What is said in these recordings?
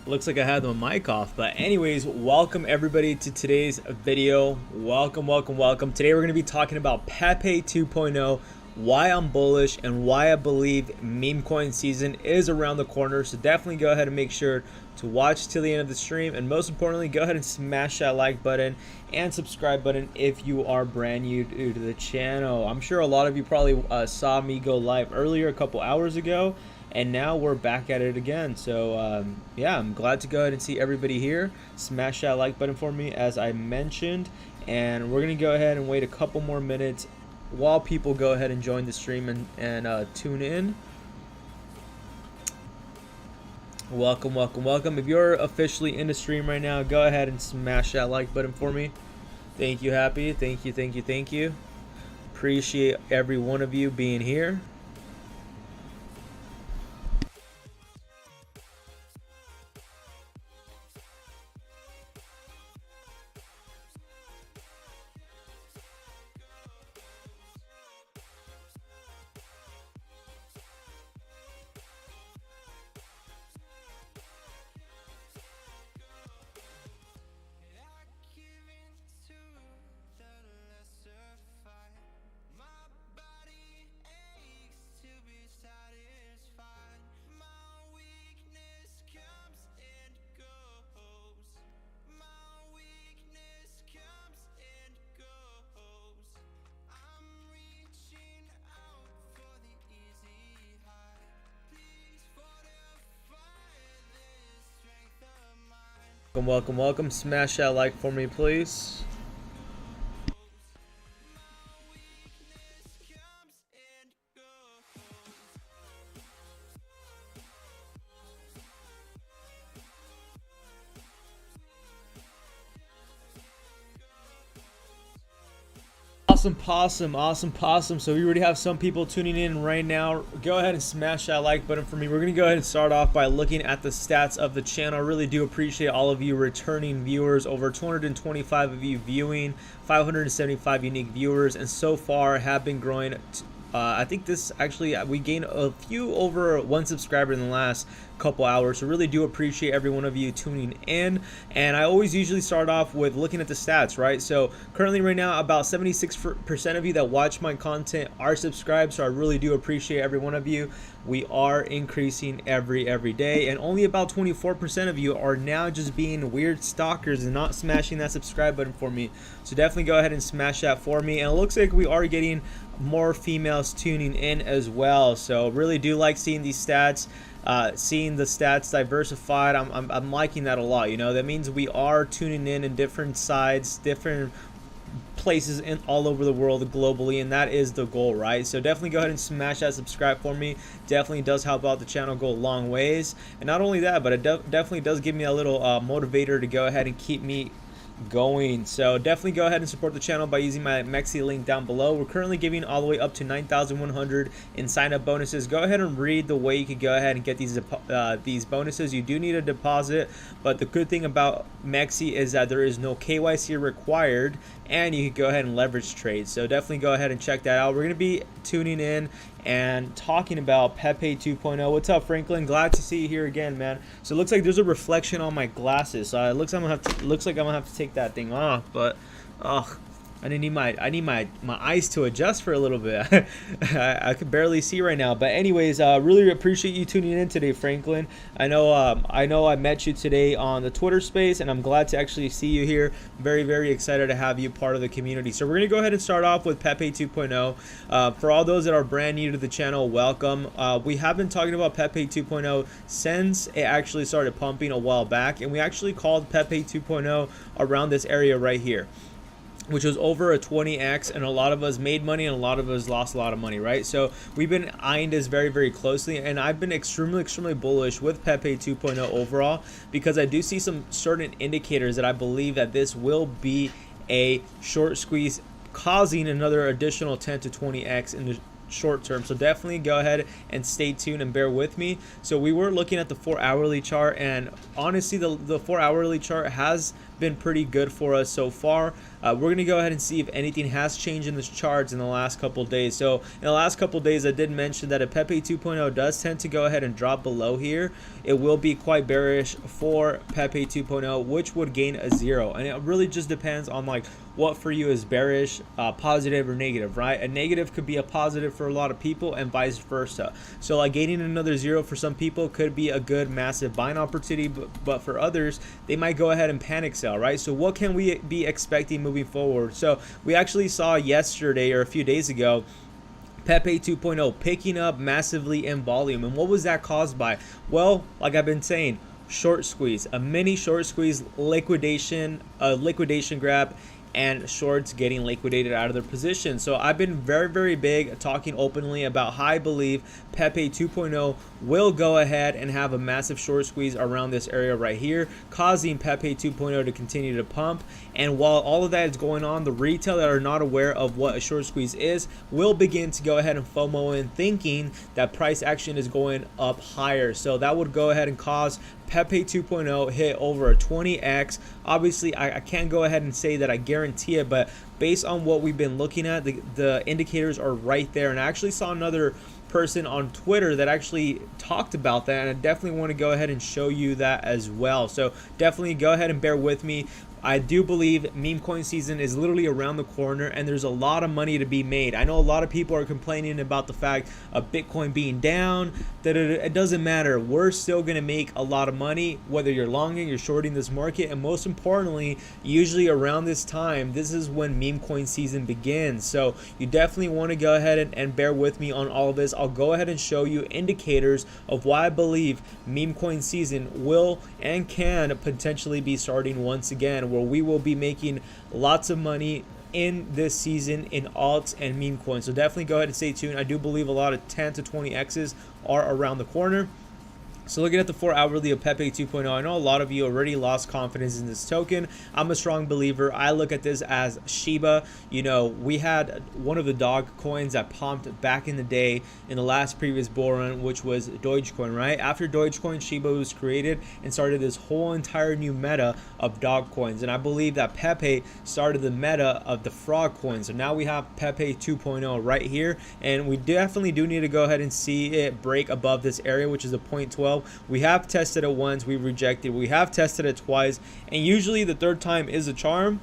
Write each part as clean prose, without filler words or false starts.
Looks like I had my mic off, but anyways, welcome everybody to today's video. Welcome. Today we're going to be talking about Pepe 2.0, why I'm bullish, and why I believe meme coin season is around the corner. So definitely go ahead and make sure to watch till the end of the stream, and most importantly, go ahead and smash that like button and subscribe button if you are brand new to the channel. I'm sure a lot of you probably saw me go live earlier a couple hours ago, and now we're back at it again. So yeah, I'm glad to go ahead and see everybody here. Smash that like button for me as I mentioned, and we're gonna go ahead and wait a couple more minutes while people go ahead and join the stream and tune in. Welcome. If you're officially in the stream right now, go ahead and smash that like button for me. Thank you, Happy. Thank you. Appreciate every one of you being here. Welcome. Smash that like for me, please. Awesome. So we already have some people tuning in right now. Go ahead and smash that like button for me. We're gonna go ahead and start off by looking at the stats of the channel. I really do appreciate all of you returning viewers. Over 225 of you viewing, 575 unique viewers, and so far have been growing. I think this actually, we gained a few over 1 subscriber in the last couple hours, so really do appreciate every one of you tuning in. And I always usually start off with looking at the stats, right? So currently right now, about 76% of you that watch my content are subscribed, so I really do appreciate every one of you. We are increasing every day, and only about 24% of you are now just being weird stalkers and not smashing that subscribe button for me. So definitely go ahead and smash that for me. And it looks like we are getting more females tuning in as well, so really do like seeing these stats, seeing the stats diversified. I'm liking that a lot. You know, that means we are tuning in different sides, different places in all over the world globally, and that is the goal, right? So definitely go ahead and smash that subscribe for me. Definitely does help out the channel go a long ways. And not only that, but it definitely does give me a little motivator to go ahead and keep me going. So definitely go ahead and support the channel by using my MEXC link down below. We're currently giving all the way up to 9,100 in sign-up bonuses. Go ahead and read the way you could go ahead and get these bonuses. You do need a deposit, but the good thing about MEXC is that there is no KYC required, and you can go ahead and leverage trade. So definitely go ahead and check that out. We're going to be tuning in and talking about Pepe 2.0. What's up, Franklin? Glad to see you here again, man. So it looks like there's a reflection on my glasses. So it looks like I'm gonna have to take that thing off, but I need my eyes to adjust for a little bit. I could barely see right now. But anyways, really appreciate you tuning in today, Franklin. I know I met you today on the Twitter space, and I'm glad to actually see you here. Very excited to have you part of the community. So we're gonna go ahead and start off with Pepe 2.0. For all those that are brand new to the channel, welcome. We have been talking about Pepe 2.0 since it actually started pumping a while back, and we actually called Pepe 2.0 around this area right here, which was over a 20x, and a lot of us made money and a lot of us lost a lot of money, right? So we've been eyeing this very closely, and I've been extremely bullish with Pepe 2.0 overall, because I do see some certain indicators that I believe that this will be a short squeeze, causing another additional 10 to 20x in the short term. So definitely go ahead and stay tuned and bear with me. So we were looking at the 4 hourly chart, and honestly the 4 hourly chart has been pretty good for us so far. We're going to go ahead and see if anything has changed in this charts in the last couple of days. So in the last couple of days, I did mention that if Pepe 2.0 does tend to go ahead and drop below here, it will be quite bearish for Pepe 2.0, which would gain a 0. And it really just depends on like what for you is bearish, positive or negative, right? A negative could be a positive for a lot of people and vice versa. So like gaining another 0 for some people could be a good massive buying opportunity, but for others, they might go ahead and panic sell, right? So what can we be expecting moving forward? So we actually saw yesterday or a few days ago Pepe 2.0 picking up massively in volume. And what was that caused by? Well, like I've been saying, short squeeze, a mini short squeeze, liquidation, a liquidation grab, and shorts getting liquidated out of their position. So I've been very big talking openly about how I believe Pepe 2.0 will go ahead and have a massive short squeeze around this area right here, causing Pepe 2.0 to continue to pump. And while all of that is going on, the retail that are not aware of what a short squeeze is will begin to go ahead and FOMO in, thinking that price action is going up higher. So that would go ahead and cause Pepe 2.0 hit over a 20x. Obviously, I can't go ahead and say that I guarantee it, but based on what we've been looking at, the indicators are right there. And I actually saw another person on Twitter that actually talked about that, and I definitely want to go ahead and show you that as well. So definitely go ahead and bear with me. I do believe meme coin season is literally around the corner, and there's a lot of money to be made. I know a lot of people are complaining about the fact of Bitcoin being down. It doesn't matter. We're still going to make a lot of money, whether you're longing, you're shorting this market, and most importantly, usually around this time, this is when meme coin season begins. So you definitely want to go ahead and bear with me on all of this. I'll go ahead and show you indicators of why I believe meme coin season will and can potentially be starting once again, where we will be making lots of money in this season in alts and meme coins. So definitely go ahead and stay tuned. I do believe a lot of 10 to 20 X's are around the corner. So looking at the 4 hourly of Pepe 2.0, I know a lot of you already lost confidence in this token. I'm a strong believer. I look at this as Shiba. You know, we had one of the dog coins that pumped back in the day in the last previous bull run, which was Dogecoin, right? After Dogecoin, Shiba was created and started this whole entire new meta of dog coins. And I believe that Pepe started the meta of the frog coins. So now we have Pepe 2.0 right here. And we definitely do need to go ahead and see it break above this area, which is a 0.12. We have tested it once, we rejected. We have tested it twice, and usually the third time is a charm.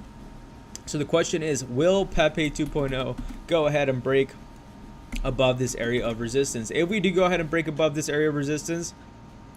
So the question is, will Pepe 2.0 go ahead and break above this area of resistance? If we do go ahead and break above this area of resistance,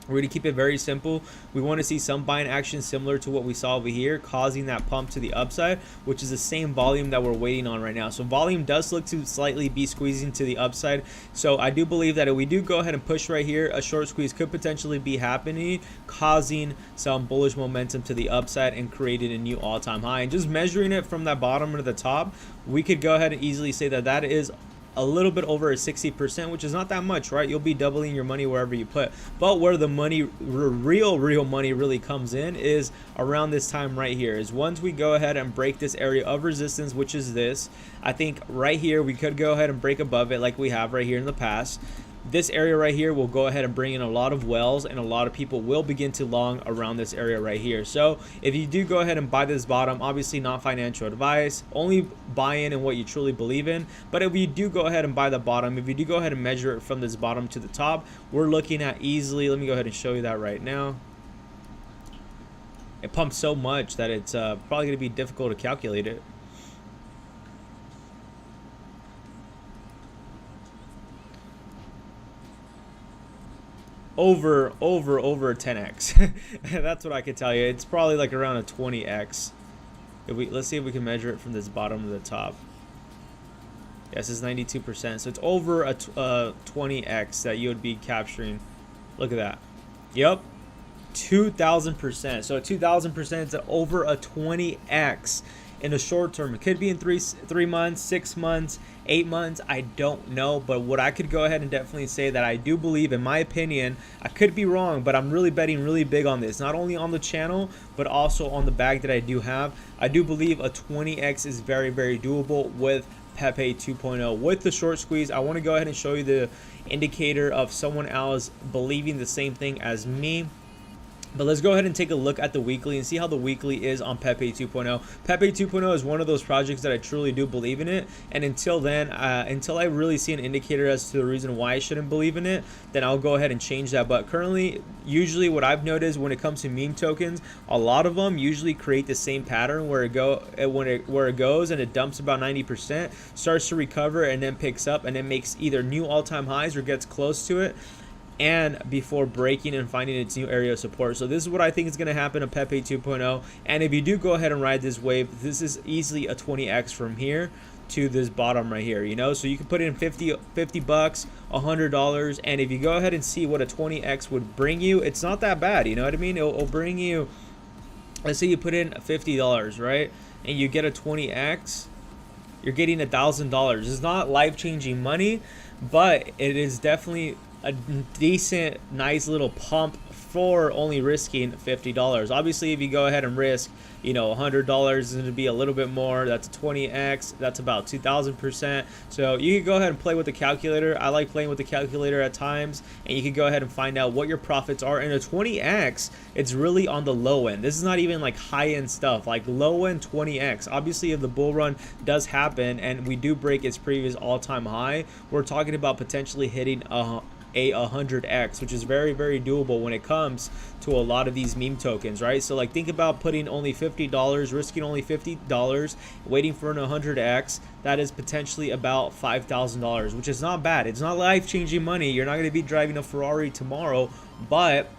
we're going to keep it very simple. We want to see some buying action similar to what we saw over here, causing that pump to the upside, which is the same volume that we're waiting on right now. So volume does look to slightly be squeezing to the upside. So I do believe that if we do go ahead and push right here, a short squeeze could potentially be happening, causing some bullish momentum to the upside and creating a new all-time high. And just measuring it from that bottom to the top, we could go ahead and easily say that that is a little bit over a 60%, which is not that much, right? You'll be doubling your money wherever you put. But where the money, real money really comes in is around this time right here. Is once we go ahead and break this area of resistance, which is this, I think right here we could go ahead and break above it like we have right here in the past. This area right here will go ahead and bring in a lot of wells, and a lot of people will begin to long around this area right here. So if you do go ahead and buy this bottom, obviously not financial advice, only buy in what you truly believe in. But if you do go ahead and buy the bottom, if you do go ahead and measure it from this bottom to the top, we're looking at easily, let me go ahead and show you that right now. It pumps so much that it's probably going to be difficult to calculate it. Over 10x. That's what I can tell you. It's probably like around a 20x. Let's see if we can measure it from this bottom to the top. Yes, it's 92%. So it's over a 20x that you would be capturing. Look at that. Yep, 2,000%. So 2,000% is over a 20x in the short term. It could be in three months, 6 months, 8 months. I don't know, but what I could go ahead and definitely say that I do believe, in my opinion, I could be wrong, but I'm really betting really big on this, not only on the channel but also on the bag that I do have. I do believe a 20x is very doable with Pepe 2.0 with the short squeeze. I want to go ahead and show you the indicator of someone else believing the same thing as me. But let's go ahead and take a look at the weekly and see how the weekly is on Pepe 2.0. Pepe 2.0 is one of those projects that I truly do believe in it. And until then, until I really see an indicator as to the reason why I shouldn't believe in it, then I'll go ahead and change that. But currently, usually what I've noticed when it comes to meme tokens, a lot of them usually create the same pattern where it goes and it dumps about 90%, starts to recover and then picks up and then makes either new all-time highs or gets close to it, and before breaking and finding its new area of support. So this is what I think is going to happen to Pepe 2.0. And if you do go ahead and ride this wave, this is easily a 20x from here to this bottom right here, you know. So you can put in 50 bucks, $100, and if you go ahead and see what a 20x would bring you, it's not that bad, you know what I mean? It'll bring you, let's say you put in $50, right, and you get a 20x, you're getting $1,000. It's not life-changing money, but it is definitely a decent, nice little pump for only risking $50. Obviously, if you go ahead and risk, you know, $100 is going to be a little bit more. That's a 20x. That's about 2,000%. So you can go ahead and play with the calculator. I like playing with the calculator at times, and you can go ahead and find out what your profits are. And a 20x, it's really on the low end. This is not even like high-end stuff, like low-end 20x. Obviously, if the bull run does happen and we do break its previous all-time high, we're talking about potentially hitting a 100x, which is very, very doable when it comes to a lot of these meme tokens, right? So like, think about putting only $50, risking only $50, waiting for an 100x. That is potentially about $5,000, which is not bad. It's not life-changing money. You're not going to be driving a Ferrari tomorrow, but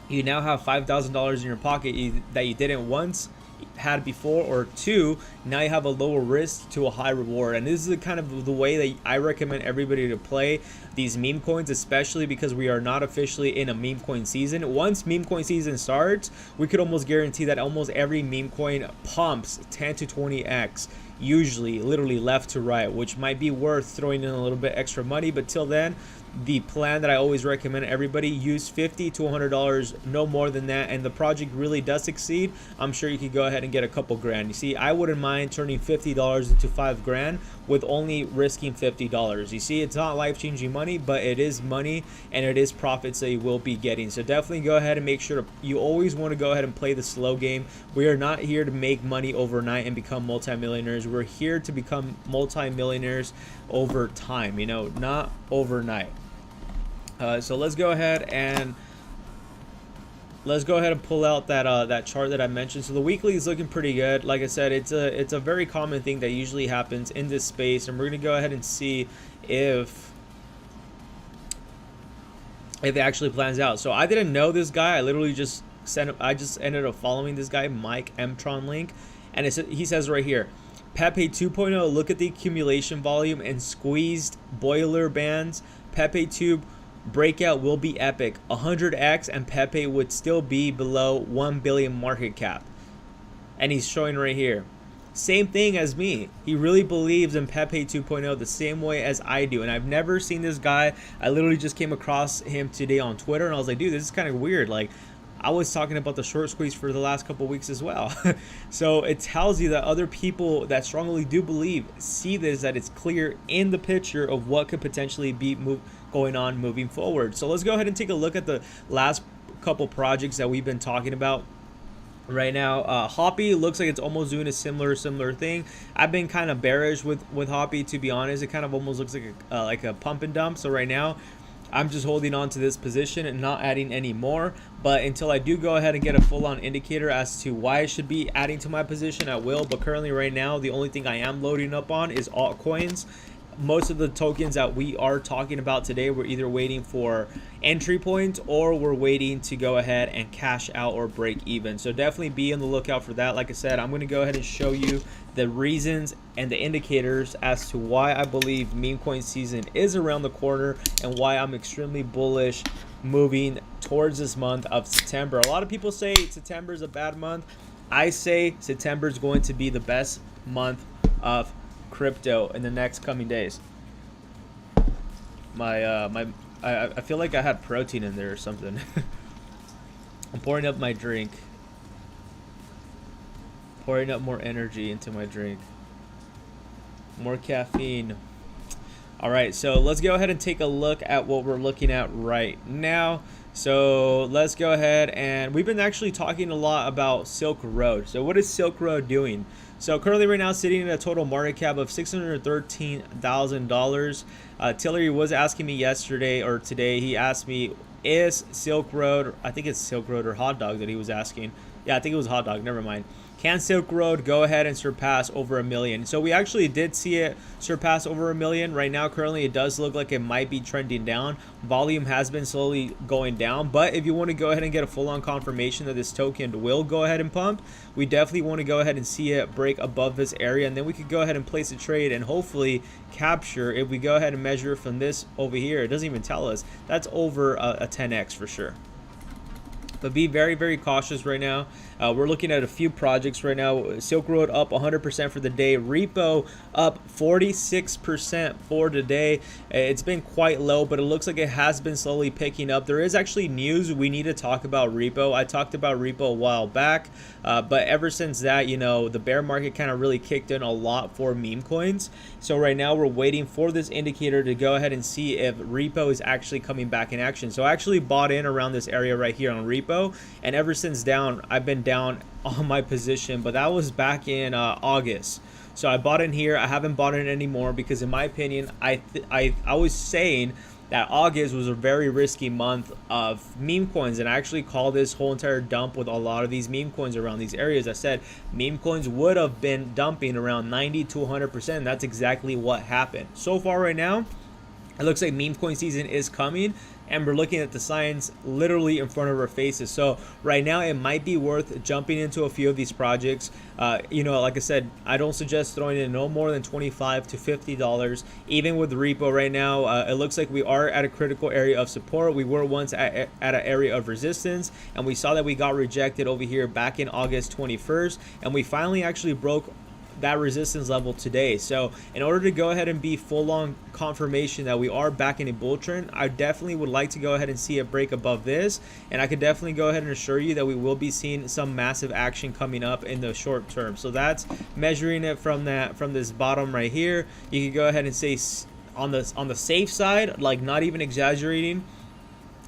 you now have $5,000 in your pocket that you didn't once had before, or two, now you have a lower risk to a high reward. And this is kind of the way that I recommend everybody to play these meme coins, especially because we are not officially in a meme coin season. Once meme coin season starts, we could almost guarantee that almost every meme coin pumps 10 to 20x, usually literally left to right, which might be worth throwing in a little bit extra money. But till then, the plan that I always recommend everybody use $50 to $100, no more than that. And the project really does succeed, I'm sure you could go ahead and get a couple grand. You see, I wouldn't mind turning $50 into $5 grand with only risking $50. You see, it's not life-changing money, but it is money and it is profits that you will be getting. So definitely go ahead and make sure you always want to go ahead and play the slow game. We are not here to make money overnight and become multimillionaires. We're here to become multimillionaires over time, you know, not overnight. So let's go ahead and pull out that chart that I mentioned. So the weekly is looking pretty good. Like I said, it's a very common thing that usually happens in this space, and we're gonna go ahead and see if it actually plans out. So I didn't know this guy. I literally just ended up following this guy, Mike Mtron Link, and he says right here, Pepe 2.0, look at the accumulation volume and squeezed boiler bands. Pepe 2 breakout will be epic. 100x and Pepe would still be below 1 billion market cap. And he's showing right here, same thing as me. He really believes in Pepe 2.0 the same way as I do. And I've never seen this guy. I literally just came across him today on Twitter, and I was like, dude, this is kind of weird. Like, I was talking about the short squeeze for the last couple weeks as well. So it tells you that other people that strongly do believe see this, that it's clear in the picture of what could potentially be going on moving forward. So let's go ahead and take a look at the last couple projects that we've been talking about right now. Hoppy looks like it's almost doing a similar thing. I've been kind of bearish with Hoppy, to be honest. It kind of almost looks like a pump and dump. So right now, I'm just holding on to this position and not adding any more. But until I do go ahead and get a full-on indicator as to why I should be adding to my position, I will. But currently right now, the only thing I am loading up on is altcoins. Most of the tokens that we are talking about today, we're either waiting for entry points or we're waiting to go ahead and cash out or break even. So definitely be on the lookout for that. Like I said, I'm going to go ahead and show you the reasons and the indicators as to why I believe meme coin season is around the corner and why I'm extremely bullish moving towards this month of September. A lot of people say September is a bad month. I say September is going to be the best month of crypto in the next coming days. I feel like I had protein in there or something. I'm pouring up my drink, pouring up more energy into my drink, more caffeine. All right, so let's go ahead and take a look at what we're looking at right now. So let's go ahead, and we've been actually talking a lot about Silk Road. So what is Silk Road doing? So currently right now sitting in a total market cap of $613,000. Tillery was asking me yesterday or today, he asked me, is Silk Road, I think it's Silk Road or Hot Dog that he was asking. Yeah, I think it was Hot Dog, never mind. Can Silk Road go ahead and surpass over $1 million? So we actually did see it surpass over $1 million. Right now, currently, it does look like it might be trending down. Volume has been slowly going down. But if you want to go ahead and get a full-on confirmation that this token will go ahead and pump, we definitely want to go ahead and see it break above this area. And then we could go ahead and place a trade and hopefully capture. If we go ahead and measure from this over here, it doesn't even tell us. That's over a 10x for sure. But be very, very cautious right now. We're looking at a few projects right now. Silk Road up 100% for the day. Repo up 46% for today. It's been quite low, but it looks like it has been slowly picking up. There is actually news we need to talk about Repo. I talked about Repo a while back, but ever since that, you know, the bear market kind of really kicked in a lot for meme coins. So right now we're waiting for this indicator to go ahead and see if Repo is actually coming back in action. So I actually bought in around this area right here on Repo, and ever since I've been down on my position, but that was back in August. So I bought in here. I haven't bought in anymore because in my opinion, I was saying that August was a very risky month of meme coins, and I actually called this whole entire dump with a lot of these meme coins around these areas. I said meme coins would have been dumping around 90 to 100%. That's exactly what happened. So far right now, it looks like meme coin season is coming, and we're looking at the signs literally in front of our faces. So right now it might be worth jumping into a few of these projects. You know, like I said, I don't suggest throwing in no more than $25 to $50. Even with Repo right now, it looks like we are at a critical area of support. We were once at an area of resistance, and we saw that we got rejected over here back in August 21st, and we finally actually broke that resistance level today. So in order to go ahead and be full-on confirmation that we are back in a bull trend, I definitely would like to go ahead and see a break above this, and I could definitely go ahead and assure you that we will be seeing some massive action coming up in the short term. So that's measuring it from this bottom right here. You could go ahead and say on the safe side, like not even exaggerating,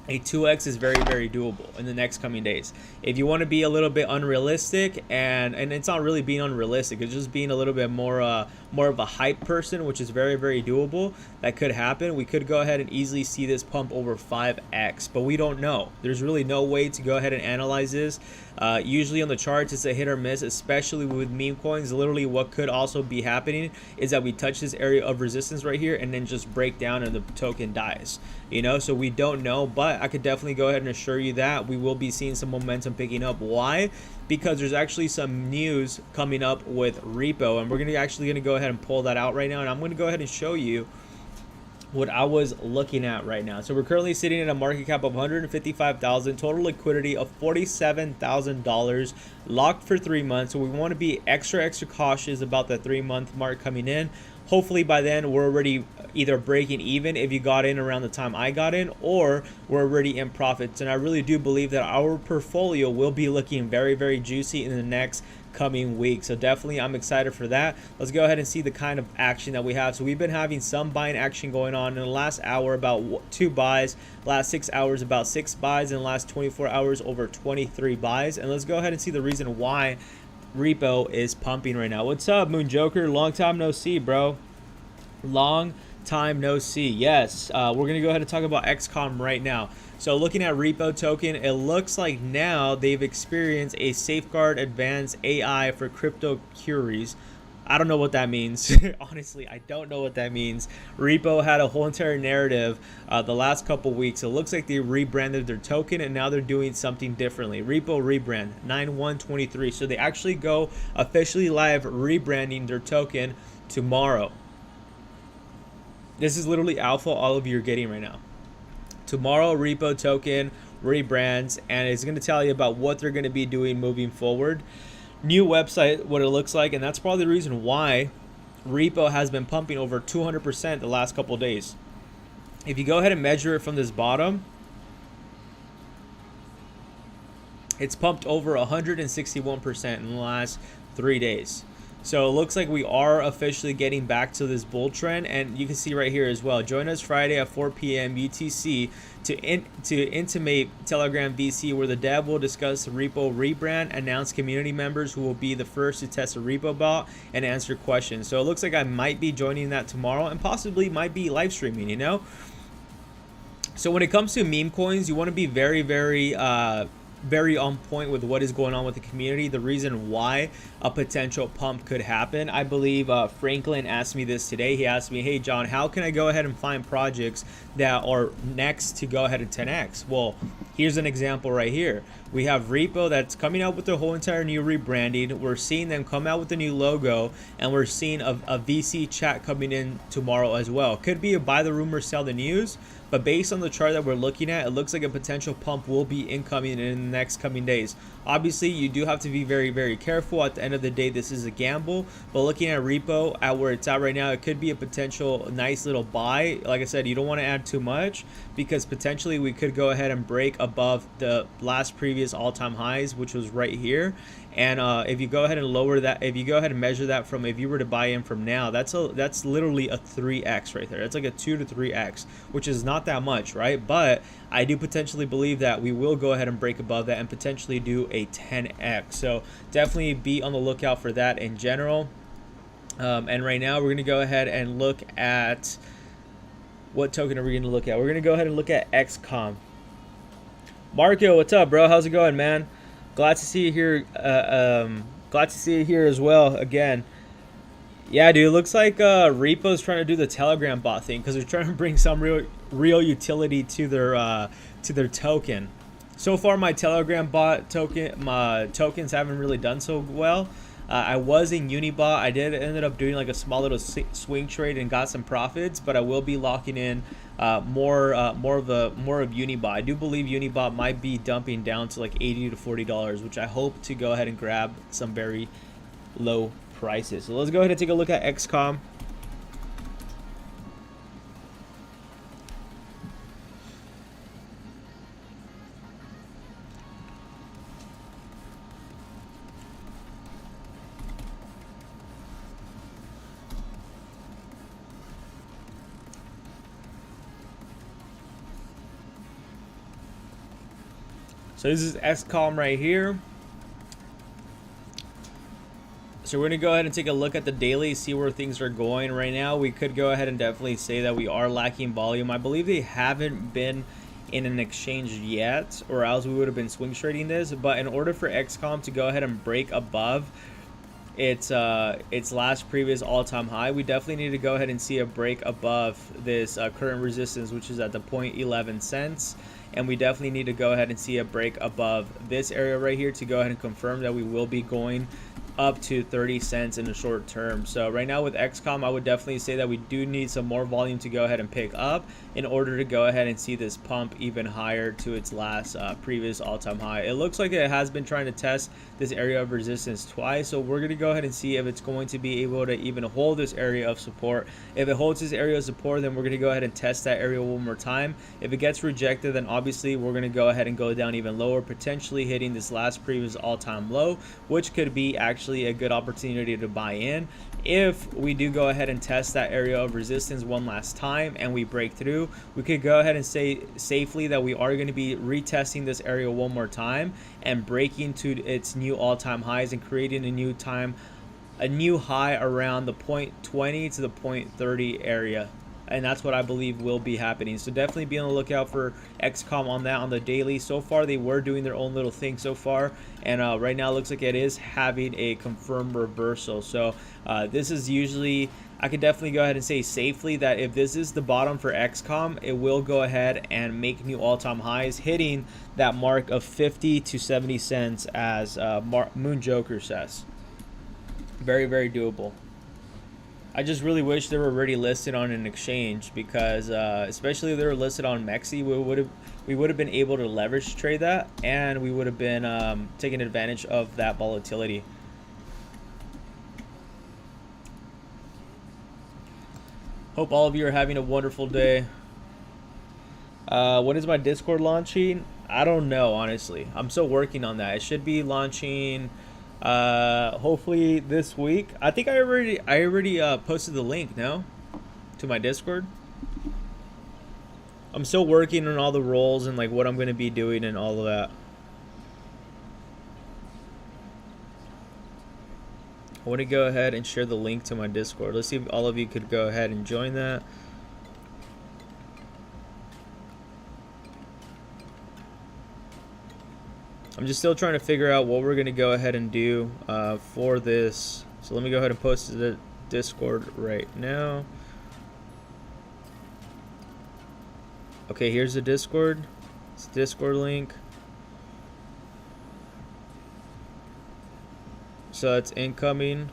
a 2x is very, very doable in the next coming days. If you want to be a little bit unrealistic, and it's not really being unrealistic, it's just being a little bit more of a hype person, which is very, very doable. That could happen. We could go ahead and easily see this pump over 5x, but we don't know. There's really no way to go ahead and analyze this. Usually on the charts, it's a hit or miss, especially with meme coins. Literally what could also be happening is that we touch this area of resistance right here and then just break down and the token dies, you know. So we don't know, but I could definitely go ahead and assure you that we will be seeing some momentum picking up. Why? Because there's actually some news coming up with Repo, and we're actually gonna go ahead and pull that out right now, and I'm gonna go ahead and show you what I was looking at right now. So we're currently sitting at a market cap of 155,000, total liquidity of $47,000, locked for 3 months. So we want to be extra cautious about the 3-month mark coming in. Hopefully by then we're already either breaking even if you got in around the time I got in, or we're already in profits. And I really do believe that our portfolio will be looking very, very juicy in the next coming week. So definitely I'm excited for that. Let's go ahead and see the kind of action that we have. So we've been having some buying action going on in the last hour, about 2 buys, last 6 hours about 6 buys, in the last 24 hours over 23 buys. And let's go ahead and see the reason why Repo is pumping right now. What's up, Moon Joker? Long time no see, bro. Long time no see. Yes, we're gonna go ahead and talk about XCOM right now. So looking at Repo token, it looks like now they've experienced a safeguard advanced AI for crypto queries. I don't know what that means. Honestly, I don't know what that means. Repo had a whole entire narrative the last couple weeks. It looks like they rebranded their token, and now they're doing something differently. Repo rebrand 9/1/23. So they actually go officially live rebranding their token tomorrow. This is literally alpha all of you are getting right now. Tomorrow, Repo token rebrands, and it's going to tell you about what they're going to be doing moving forward. New website, what it looks like, and that's probably the reason why Repo has been pumping over 200% the last couple days. If you go ahead and measure it from this bottom, it's pumped over 161% in the last 3 days. So it looks like we are officially getting back to this bull trend, and you can see right here as well. Join us Friday at 4 p.m. UTC to intimate Telegram VC, where the dev will discuss the repo rebrand, announce community members who will be the first to test a repo bot, and answer questions. So it looks like I might be joining that tomorrow, and possibly might be live streaming, you know? So when it comes to meme coins, you want to be very, very on point with what is going on with the community, the reason why a potential pump could happen. I believe Franklin asked me this today. He asked me, hey John, how can I go ahead and find projects that are next to go ahead and 10x? Well, here's an example right here. We have Repo that's coming out with their whole entire new rebranding. We're seeing them come out with a new logo, and we're seeing a VC chat coming in tomorrow as well. Could be a buy the rumor, sell the news, but based on the chart that we're looking at, it looks like a potential pump will be incoming in the next coming days. Obviously, you do have to be very, very careful. At the end of the day, this is a gamble, but looking at Repo at where it's at right now, it could be a potential nice little buy. Like I said, you don't want to add too much, because potentially we could go ahead and break above the last previous all-time highs, which was right here. And if you go ahead and lower that, if you go ahead and measure that from, if you were to buy in from now, that's literally a 3x right there. It's like a 2 to 3x, which is not that much, right? But I do potentially believe that we will go ahead and break above that and potentially do a 10x. So definitely be on the lookout for that in general. And right now we're going to go ahead and look at, what token are we going to look at? We're going to go ahead and look at XCOM. Marco, what's up, bro? How's it going, man? Glad to see you here. Glad to see you here as well again. Yeah, dude, it looks like Repo's trying to do the Telegram bot thing, because they're trying to bring some real utility to their token. So far, my Telegram bot tokens haven't really done so well. I was in Unibot. I ended up doing like a small little swing trade and got some profits, but I will be locking in more of Unibot. I do believe Unibot might be dumping down to like $80 to $40, which I hope to go ahead and grab some very low prices. So let's go ahead and take a look at XCOM. So this is XCOM right here. So we're going to go ahead and take a look at the daily, see where things are going right now. We could go ahead and definitely say that we are lacking volume. I believe they haven't been in an exchange yet, or else we would have been swing trading this. But in order for XCOM to go ahead and break above its last previous all-time high, we definitely need to go ahead and see a break above this current resistance, which is at the 0.11 cents. And we definitely need to go ahead and see a break above this area right here to go ahead and confirm that we will be going up to 30 cents in the short term. So right now with XCOM, I would definitely say that we do need some more volume to go ahead and pick up in order to go ahead and see this pump even higher to its last previous all-time high. It looks like it has been trying to test this area of resistance twice, so we're going to go ahead and see if it's going to be able to even hold this area of support. If it holds this area of support, then we're going to go ahead and test that area one more time. If it gets rejected, then obviously we're going to go ahead and go down even lower, potentially hitting this last previous all-time low, which could be actually a good opportunity to buy in. If we do go ahead and test that area of resistance one last time and we break through, we could go ahead and say safely that we are going to be retesting this area one more time and breaking to its new all-time highs and creating a new high around the 0.20 to the 0.30 area. And that's what I believe will be happening. So definitely be on the lookout for XCOM on that on the daily. So far, they were doing their own little thing so far. And right now, it looks like it is having a confirmed reversal. So this is usually, I could definitely go ahead and say safely that if this is the bottom for XCOM, it will go ahead and make new all-time highs, hitting that mark of 50 to 70 cents as Moon Joker says. Very, very doable. I just really wish they were already listed on an exchange, because especially if they were listed on MEXC, we would have been able to leverage trade that, and we would have been taking advantage of that volatility. Hope all of you are having a wonderful day. When is my Discord launching? I don't know, honestly. I'm still working on that. It should be launching Hopefully this week. I think I already posted the link, no, to my Discord. I'm still working on all the roles and like what I'm going to be doing and all of that. I want to go ahead and share the link to my Discord. Let's see if all of you could go ahead and join that. I'm just still trying to figure out what we're going to go ahead and do for this. So let me go ahead and post to the Discord right now. Okay, here's the Discord. It's the Discord link. So that's incoming.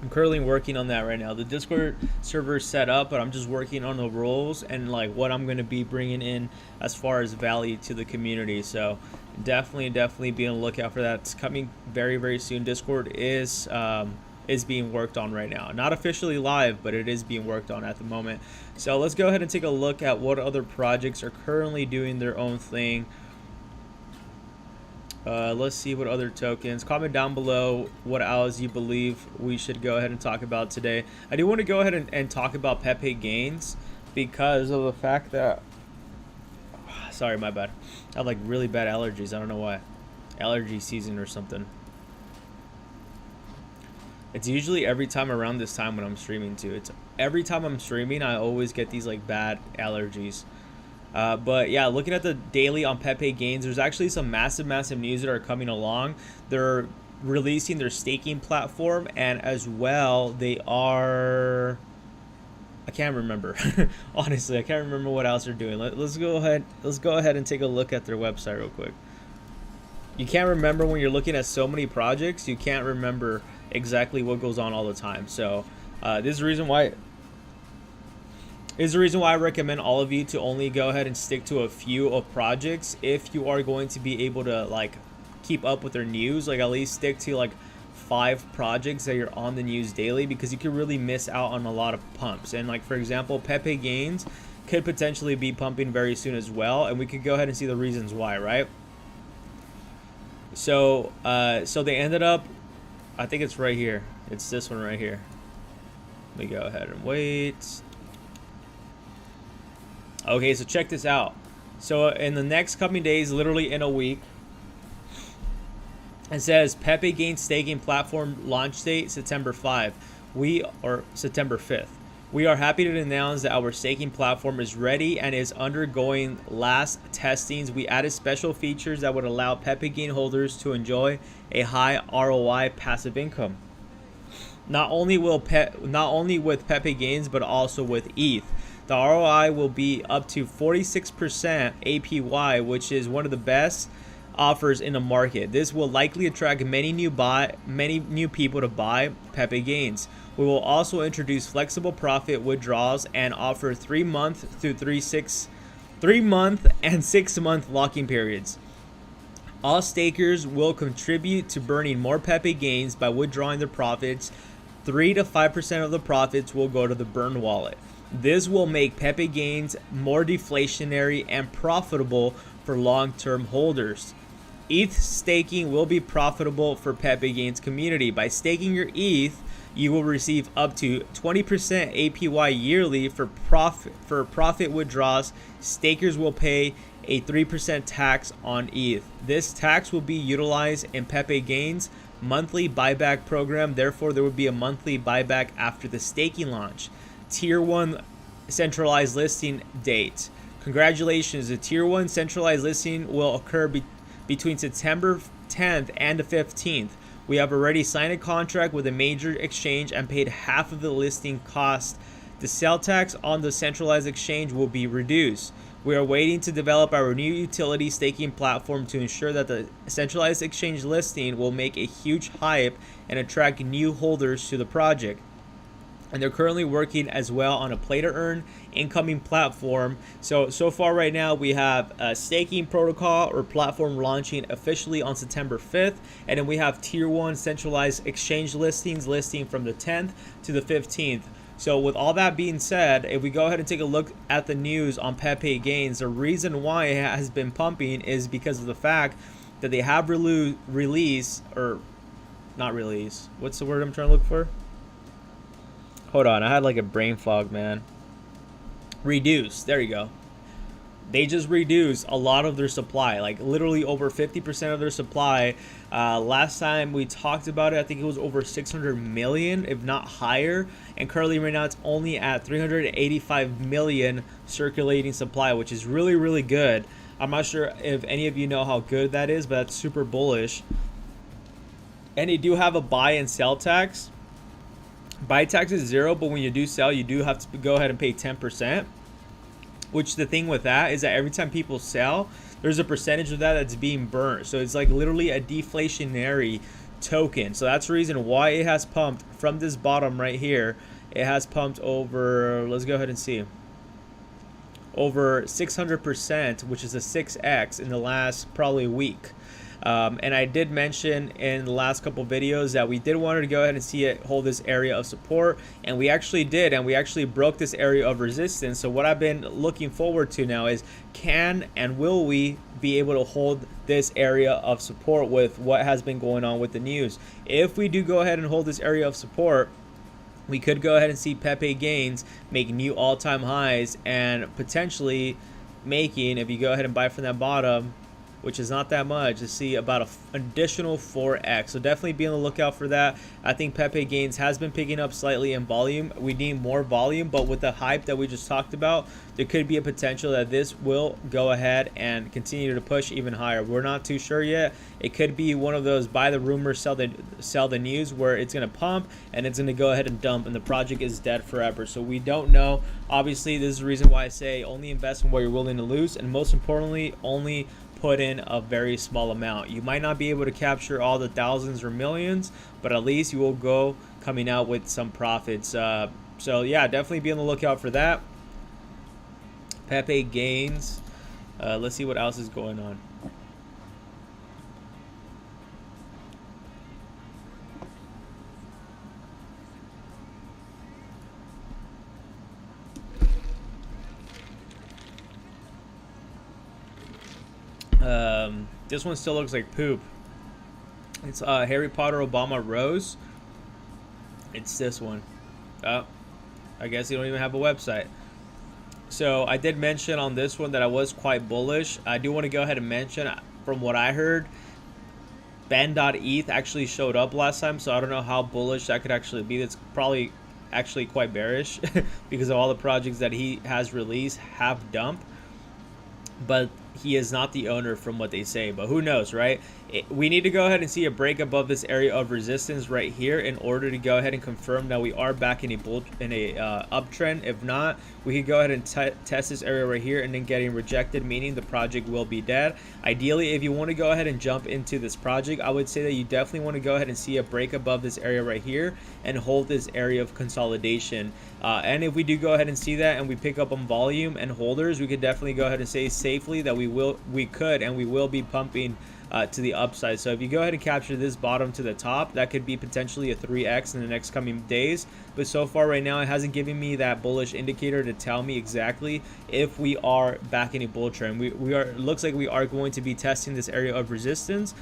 I'm currently working on that right now. The Discord server is set up, but I'm just working on the roles and like what I'm going to be bringing in as far as value to the community. So definitely be on the lookout for that. It's coming very soon. Discord is being worked on right now. Not officially live, but it is being worked on at the moment. So let's go ahead and take a look at what other projects are currently doing their own thing. Let's see what other tokens. Comment down below what else you believe we should go ahead and talk about today. I do want to go ahead and talk about Pepe gains because of the fact that, sorry, my bad. I have like really bad allergies. I don't know why. Allergy season or something. It's usually every time around this time when I'm streaming too. It's every time I'm streaming, I always get these like bad allergies. But yeah, looking at the daily on Pepe gains, there's actually some massive news that are coming along. They're releasing their staking platform, and as well they are, I can't remember. Honestly, I can't remember what else they're doing. Let's go ahead and take a look at their website real quick. You can't remember when you're looking at so many projects. You can't remember exactly what goes on all the time. So this is the reason why I recommend all of you to only go ahead and stick to a few of projects if you are going to be able to like keep up with their news. Like at least stick to like 5 projects that you're on the news daily, because you could really miss out on a lot of pumps. And like for example, Pepe gains could potentially be pumping very soon as well, and we could go ahead and see the reasons why, right? So so they ended up, I think it's right here. It's this one right here. Let me go ahead and wait. Okay, so check this out. So in the next coming days, literally in a week, it says Pepe gains staking platform launch date September 5. September 5th. We are happy to announce that our staking platform is ready and is undergoing last testings. We added special features that would allow Pepe gain holders to enjoy a high ROI passive income. Not only with Pepe gains, but also with ETH. The ROI will be up to 46% APY, which is one of the best offers in the market. This will likely attract many new people to buy Pepe gains. We will also introduce flexible profit withdrawals and offer 3-month and 6-month locking periods. All stakers will contribute to burning more Pepe gains by withdrawing their profits. 3 to 5% of the profits will go to the burn wallet. This will make Pepe gains more deflationary and profitable for long-term holders. ETH staking will be profitable for Pepe gains community. By staking your ETH, you will receive up to 20% APY yearly for profit withdrawals. Stakers will pay a 3% tax on ETH. This tax will be utilized in Pepe gains monthly buyback program. Therefore, there will be a monthly buyback after the staking launch. Tier 1 centralized listing date. Congratulations, the Tier 1 centralized listing will occur between September 10th and the 15th. We have already signed a contract with a major exchange and paid half of the listing cost. The sale tax on the centralized exchange will be reduced. We are waiting to develop our new utility staking platform to ensure that the centralized exchange listing will make a huge hype and attract new holders to the project. And they're currently working as well on a play to earn incoming platform. So far right now we have a staking protocol or platform launching officially on September 5th, and then we have tier 1 centralized exchange listing from the 10th to the 15th. So with all that being said, if we go ahead and take a look at the news on Pepe gains, the reason why it has been pumping is because of the fact that they have release, or not release, what's the word I'm trying to look for? Hold on, I had like a brain fog, man. Reduce, there you go. They just reduced a lot of their supply, like literally over 50% of their supply. Last time we talked about it, I think it was over 600 million, if not higher. And currently right now it's only at 385 million circulating supply, which is really, really good. I'm not sure if any of you know how good that is, but that's super bullish. And they do have a buy and sell tax. Buy tax is 0, but when you do sell, you do have to go ahead and pay 10%. Which the thing with that is that every time people sell, there's a percentage of that that's being burnt. So it's like literally a deflationary token. So that's the reason why it has pumped from this bottom right here. It has pumped over, let's go ahead and see, over 600%, which is a 6x in the last probably week. And I did mention in the last couple videos that we did want to go ahead and see it hold this area of support, and we actually did, and we actually broke this area of resistance. So what I've been looking forward to now is, can and will we be able to hold this area of support with what has been going on with the news? If we do go ahead and hold this area of support, we could go ahead and see Pepe gains make new all-time highs, and potentially making, if you go ahead and buy from that bottom, which is not that much, to see about an additional 4x. So definitely be on the lookout for that. I think Pepe gains has been picking up slightly in volume. We need more volume, but with the hype that we just talked about, there could be a potential that this will go ahead and continue to push even higher. We're not too sure yet. It could be one of those buy the rumor, sell the news, where it's going to pump and it's going to go ahead and dump and the project is dead forever. So we don't know. Obviously, this is the reason why I say only invest in what you're willing to lose, and most importantly, only put in a very small amount. You might not be able to capture all the thousands or millions, but at least you will go coming out with some profits. So yeah, definitely be on the lookout for that. Pepe gains. Let's see what else is going on. This one still looks like poop. It's Harry Potter Obama Rose. It's this one. Oh, I guess they don't even have a website. So I did mention on this one that I was quite bullish. I do want to go ahead and mention, from what I heard, Ben.eth actually showed up last time, so I don't know how bullish that could actually be. That's probably actually quite bearish because of all the projects that he has released have dumped. But he is not the owner from what they say, but who knows, right? We need to go ahead and see a break above this area of resistance right here in order to go ahead and confirm that we are back in a uptrend. If not, we could go ahead and test this area right here and then getting rejected, meaning the project will be dead. Ideally, if you want to go ahead and jump into this project, I would say that you definitely want to go ahead and see a break above this area right here and hold this area of consolidation. And if we do go ahead and see that and we pick up on volume and holders, we could definitely go ahead and say safely that we will be pumping to the upside. So if you go ahead and capture this bottom to the top, that could be potentially a 3x in the next coming days. But so far right now, it hasn't given me that bullish indicator to tell me exactly if we are back in a bull trend. Looks like we are going to be testing this area of resistance,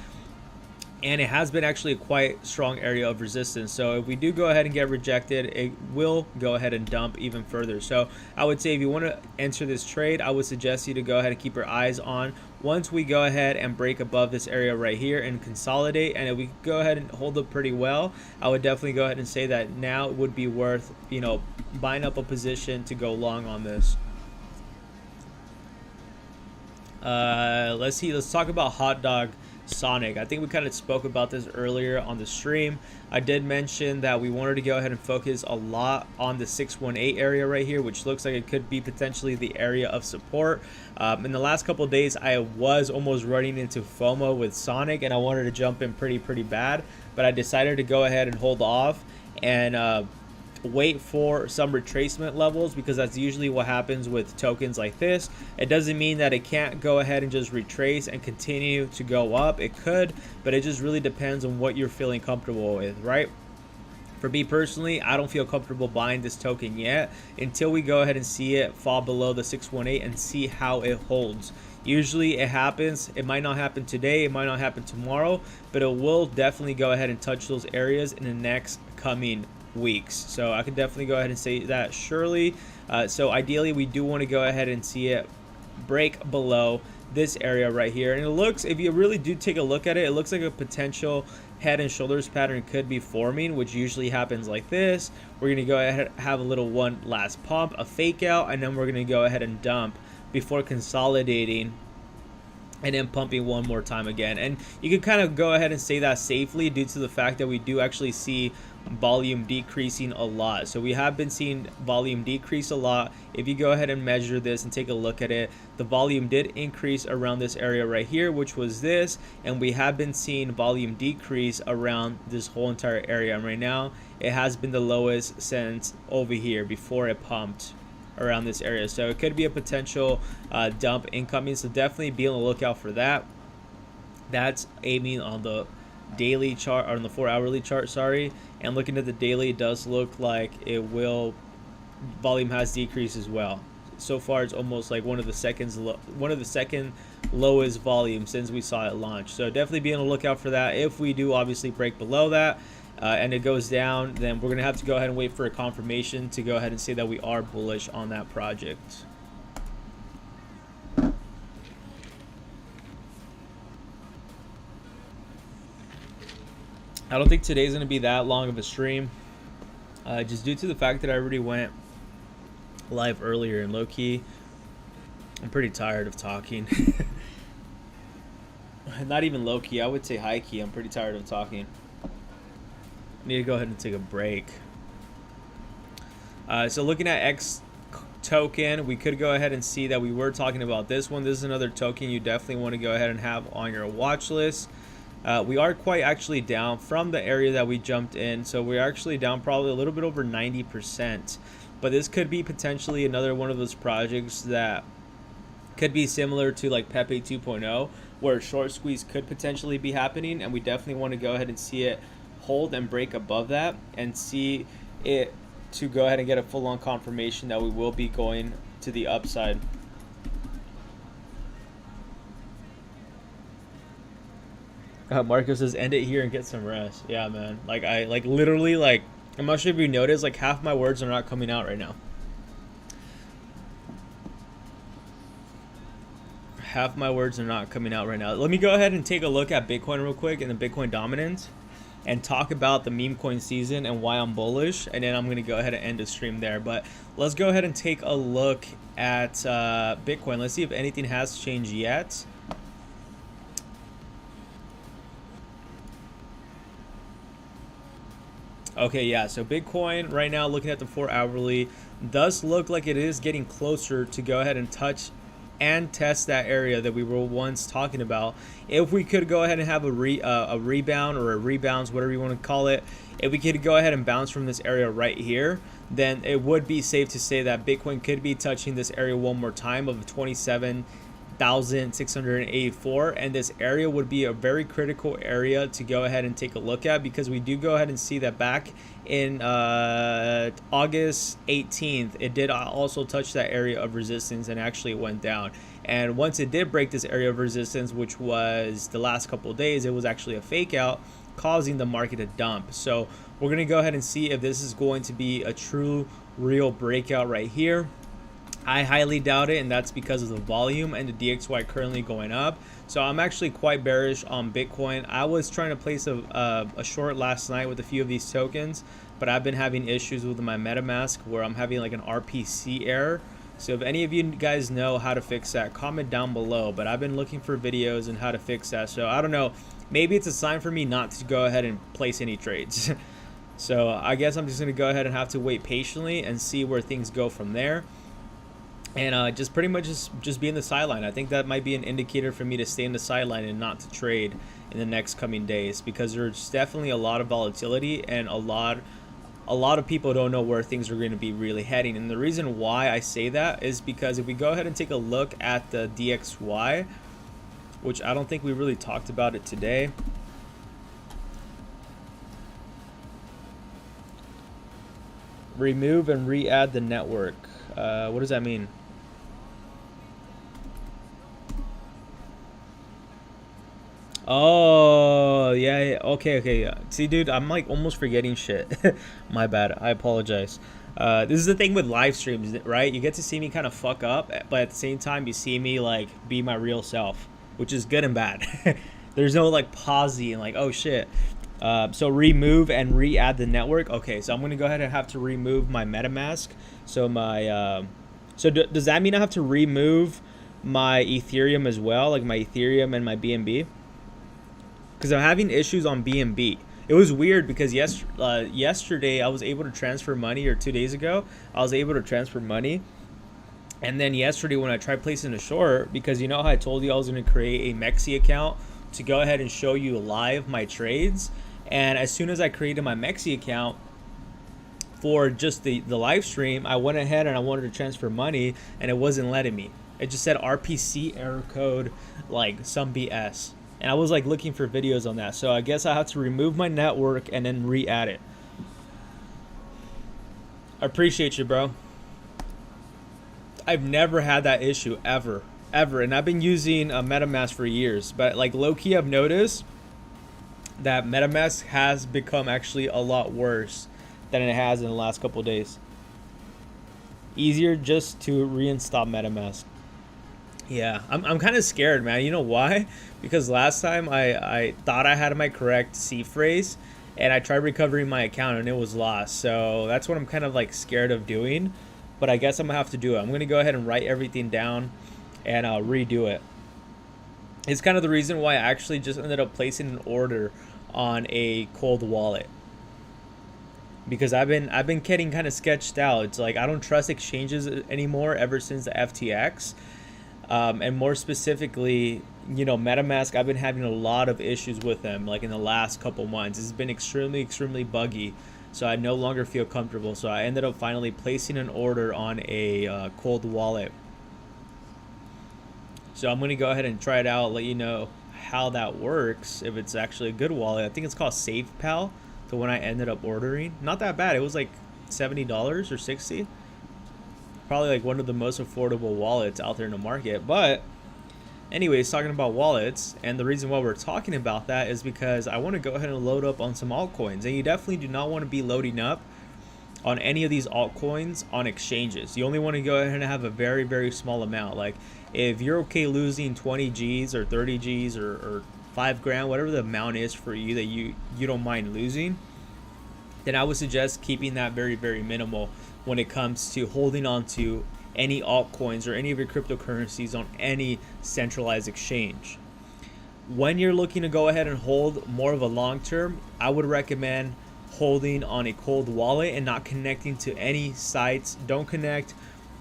and it has been actually a quite strong area of resistance. So if we do go ahead and get rejected, it will go ahead and dump even further. So I would say if you want to enter this trade, I would suggest you to go ahead and keep your eyes on once we go ahead and break above this area right here and consolidate. And if we go ahead and hold up pretty well, I would definitely go ahead and say that now it would be worth, buying up a position to go long on this. Let's talk about hot dog Sonic. I think we kind of spoke about this earlier on the stream. I did mention that we wanted to go ahead and focus a lot on the 618 area right here, which looks like it could be potentially the area of support. In the last couple of days, I was almost running into FOMO with Sonic, and I wanted to jump in pretty bad, but I decided to go ahead and hold off and wait for some retracement levels, because that's usually what happens with tokens like this. It doesn't mean that it can't go ahead and just retrace and continue to go up. It could, but it just really depends on what you're feeling comfortable with, right? For me personally, I don't feel comfortable buying this token yet until we go ahead and see it fall below the 618 and see how it holds. Usually it happens. It might not happen today, it might not happen tomorrow, but it will definitely go ahead and touch those areas in the next coming weeks. So I can definitely go ahead and say that surely. So ideally we do want to go ahead and see it break below this area right here, and it looks, if you really do take a look at it, it looks like a potential head and shoulders pattern could be forming, which usually happens like this. We're going to go ahead and have a little one last pump, a fake out, and then we're going to go ahead and dump before consolidating and then pumping one more time again. And you can kind of go ahead and say that safely due to the fact that we do actually see volume decreasing a lot. So we have been seeing volume decrease a lot. If you go ahead and measure this and take a look at it, the volume did increase around this area right here, which was this, and we have been seeing volume decrease around this whole entire area. And right now it has been the lowest since over here before it pumped around this area. So it could be a potential dump incoming, so definitely be on the lookout for that. That's aiming on the daily chart, or on the 4-hourly chart, sorry. And looking at the daily, it does look like it will, volume has decreased as well. So far it's almost like one of the second lowest volume since we saw it launch. So definitely be on the lookout for that. If we do obviously break below that and it goes down, then we're gonna have to go ahead and wait for a confirmation to go ahead and say that we are bullish on that project. I don't think today's going to be that long of a stream, just due to the fact that I already went live earlier, and low-key, I'm pretty tired of talking. Not even low-key, I would say high-key, I'm pretty tired of talking. I need to go ahead and take a break. So looking at X token, we could go ahead and see that we were talking about this one. This is another token you definitely want to go ahead and have on your watch list. We are quite actually down from the area that we jumped in, so we're actually down probably a little bit over 90%, but this could be potentially another one of those projects that could be similar to like Pepe 2.0, where short squeeze could potentially be happening, and we definitely want to go ahead and see it hold and break above that and see it to go ahead and get a full-on confirmation that we will be going to the upside. Marco says, end it here and get some rest. Yeah, man. Like, literally, like, I'm not sure if you noticed, like, half my words are not coming out right now. Half my words are not coming out right now. Let me go ahead and take a look at Bitcoin real quick and the Bitcoin dominance and talk about the meme coin season and why I'm bullish. And then I'm going to go ahead and end the stream there. But let's go ahead and take a look at Bitcoin. Let's see if anything has changed yet. Okay, yeah, so Bitcoin right now, looking at the 4-hourly, does look like it is getting closer to go ahead and touch and test that area that we were once talking about. If we could go ahead and have a rebound or a rebounds, whatever you want to call it, if we could go ahead and bounce from this area right here, then it would be safe to say that Bitcoin could be touching this area one more time of 27,684, and this area would be a very critical area to go ahead and take a look at, because we do go ahead and see that back in August 18th it did also touch that area of resistance and actually went down. And once it did break this area of resistance, which was the last couple of days, it was actually a fake out, causing the market to dump. So we're going to go ahead and see if this is going to be a true real breakout right here. I highly doubt it, and that's because of the volume and the DXY currently going up. So I'm actually quite bearish on Bitcoin. I was trying to place a short last night with a few of these tokens, but I've been having issues with my MetaMask where I'm having like an RPC error. So if any of you guys know how to fix that, comment down below. But I've been looking for videos on how to fix that. So I don't know, maybe it's a sign for me not to go ahead and place any trades. So I guess I'm just going to go ahead and have to wait patiently and see where things go from there. And just pretty much just be in the sideline. I think that might be an indicator for me to stay in the sideline and not to trade in the next coming days, because there's definitely a lot of volatility and a lot of people don't know where things are going to be really heading. And the reason why I say that is because if we go ahead and take a look at the DXY, which I don't think we really talked about it today. Remove and re-add the network. What does that mean? Oh, yeah. Okay. Yeah. See, dude, I'm like almost forgetting shit. My bad. I apologize. This is the thing with live streams, right? You get to see me kind of fuck up, but at the same time, you see me like be my real self, which is good and bad. There's no like pausing and like, oh shit. So remove and re-add the network. Okay, so I'm gonna go ahead and have to remove my MetaMask. So my does that mean I have to remove my Ethereum as well, like my Ethereum and my BNB? Because I'm having issues on BNB. It was weird because yesterday I was able to transfer money, or 2 days ago I was able to transfer money, and then yesterday when I tried placing a short, because you know how I told you I was going to create a MEXC account to go ahead and show you live my trades, and as soon as I created my MEXC account for just the live stream, I went ahead and I wanted to transfer money and it wasn't letting me. It just said RPC error code, like some BS. And I was like looking for videos on that. So I guess I have to remove my network and then re-add it. I appreciate you, bro. I've never had that issue ever. And I've been using MetaMask for years. But like low-key, I've noticed that MetaMask has become actually a lot worse than it has in the last couple of days. Easier just to reinstall MetaMask. Yeah, I'm kind of scared, man. You know why? Because last time I thought I had my correct C phrase, and I tried recovering my account and it was lost. So that's what I'm kind of like scared of doing. But I guess I'm gonna have to do it. I'm gonna go ahead and write everything down and redo it. It's kind of the reason why I actually just ended up placing an order on a cold wallet. Because I've been getting kind of sketched out. It's like I don't trust exchanges anymore ever since the FTX. And more specifically, you know, MetaMask, I've been having a lot of issues with them, like in the last couple months. It's been extremely buggy, so I no longer feel comfortable. So I ended up finally placing an order on a cold wallet. So I'm going to go ahead and try it out, let you know how that works, if it's actually a good wallet. I think it's called SafePal, the one I ended up ordering. Not that bad. It was like $70 or $60. Probably like one of the most affordable wallets out there in the market. But anyways, talking about wallets, and the reason why we're talking about that is because I want to go ahead and load up on some altcoins. And you definitely do not want to be loading up on any of these altcoins on exchanges. You only want to go ahead and have a very small amount. Like if you're okay losing 20 G's or 30 G's or 5 grand, whatever the amount is for you that you don't mind losing, then I would suggest keeping that very minimal when it comes to holding on to any altcoins or any of your cryptocurrencies on any centralized exchange. When you're looking to go ahead and hold more of a long term, I would recommend holding on a cold wallet and not connecting to any sites. Don't connect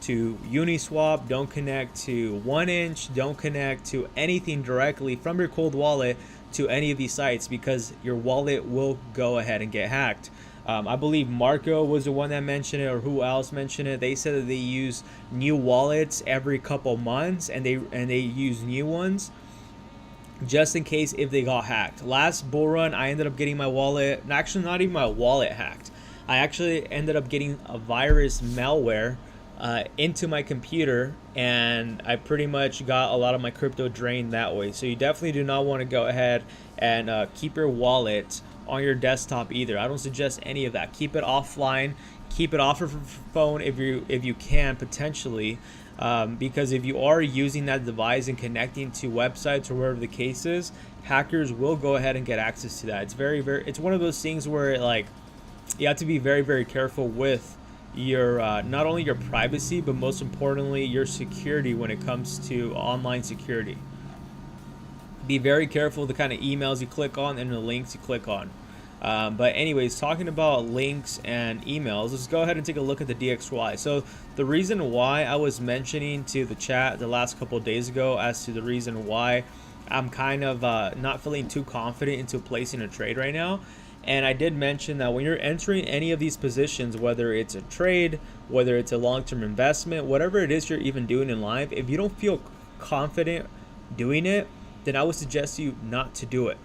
to Uniswap, don't connect to 1inch, don't connect to anything directly from your cold wallet to any of these sites, because your wallet will go ahead and get hacked. I believe Marco was the one that mentioned it, or who else mentioned it. They said that they use new wallets every couple months, and they use new ones just in case if they got hacked. Last bull run, I ended up getting my wallet, actually not even my wallet hacked. I actually ended up getting a virus malware into my computer, and I pretty much got a lot of my crypto drained that way. So you definitely do not want to go ahead and keep your wallet on your desktop either. I don't suggest any of that. Keep it offline. Keep it off of your phone if you can potentially, because if you are using that device and connecting to websites or wherever the case is, hackers will go ahead and get access to that. It's it's one of those things where like you have to be very careful with your not only your privacy, but most importantly your security when it comes to online security. Be very careful the kind of emails you click on and the links you click on. But anyways, talking about links and emails, let's go ahead and take a look at the DXY. So the reason why I was mentioning to the chat the last couple of days ago as to the reason why I'm kind of not feeling too confident into placing a trade right now, and I did mention that when you're entering any of these positions, whether it's a trade, whether it's a long-term investment, whatever it is you're even doing in life, if you don't feel confident doing it, then I would suggest you not to do it.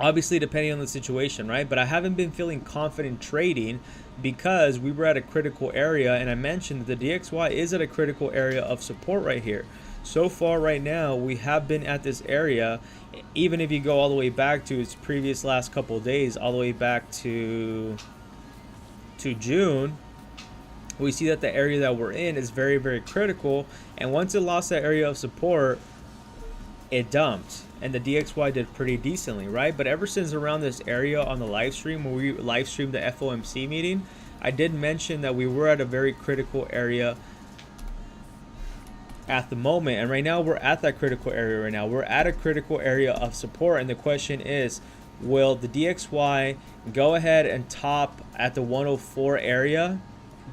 obviously depending on the situation, right? But I haven't been feeling confident trading because we were at a critical area, and I mentioned that the DXY is at a critical area of support right here. So far right now, we have been at this area. Even if you go all the way back to its previous last couple of days, all the way back to June, we see that the area that we're in is very, very critical. And once it lost that area of support, it dumped, and the DXY did pretty decently, right? But ever since around this area on the live stream where we live streamed the FOMC meeting, I did mention that we were at a very critical area at the moment, and right now we're at that critical area. Right now we're at a critical area of support, and the question is, will the DXY go ahead and top at the 104 area,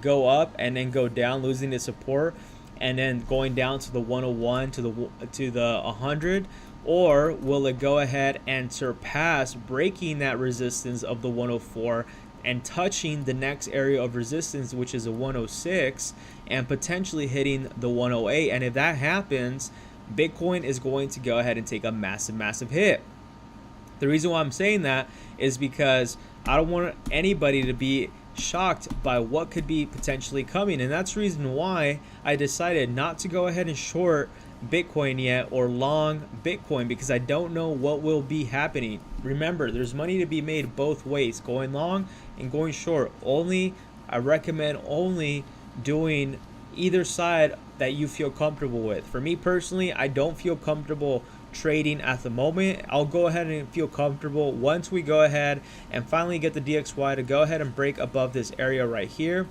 go up and then go down, losing the support, and then going down to the 101 to the 100, or will it go ahead and surpass, breaking that resistance of the 104 and touching the next area of resistance, which is a 106, and potentially hitting the 108? And if that happens, Bitcoin is going to go ahead and take a massive hit. The reason why I'm saying that is because I don't want anybody to be shocked by what could be potentially coming, and that's the reason why I decided not to go ahead and short Bitcoin yet or long Bitcoin, because I don't know what will be happening. Remember, there's money to be made both ways, going long and going short. I recommend only doing either side that you feel comfortable with. For me personally, I don't feel comfortable trading at the moment. I'll go ahead and feel comfortable once we go ahead and finally get the DXY to go ahead and break above this area right here.